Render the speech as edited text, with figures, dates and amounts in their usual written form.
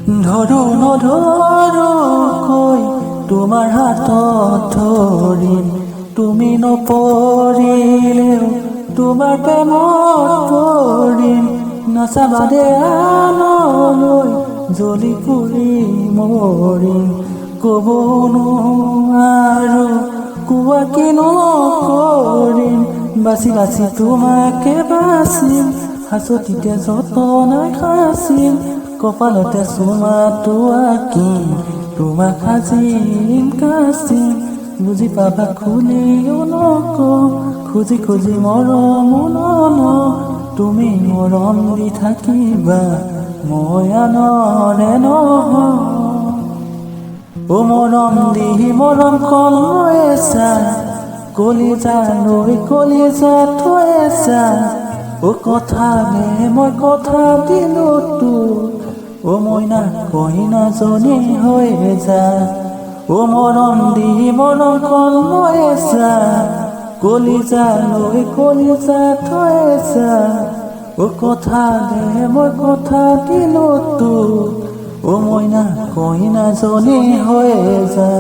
ধৰো নধৰোকৈ তোমাৰ হাতত ধৰিম, তুমি নপৰিলেও তোমাৰ প্ৰেমত পৰিম। নাচাবাদে আনলৈ জ্বলি পুৰি মৰিম, ক'ব নোৱাৰো কোৱা কিনো কৰিম। বাচি বাচি তোমাকে বাচিম, হাঁচতিতে যতনাই সাচিম, কপালতে চুমাটো আঁকিম, তোমাক সাজিম কাচিম। বুজি পাবা খুলিও নকওঁ, খুজি খুজি মৰমো নলওঁ, তুমি মৰম দি থাকিবা মই আনৰে নহওঁ। অ মৰম দি মৰম কলৈছা, কলিজালৈ কলিজা থৈছা। অ কথালে মই কথা দিলো তোক, অ মইনা কইনাজনী হৈ যা। অ মৰম দি মৰম কলৈছা, কলিজালৈ কলিজা থৈছা। অ কথালে মই কথা দিলো তোক, অ মইনা কইনাজনী হৈ যা।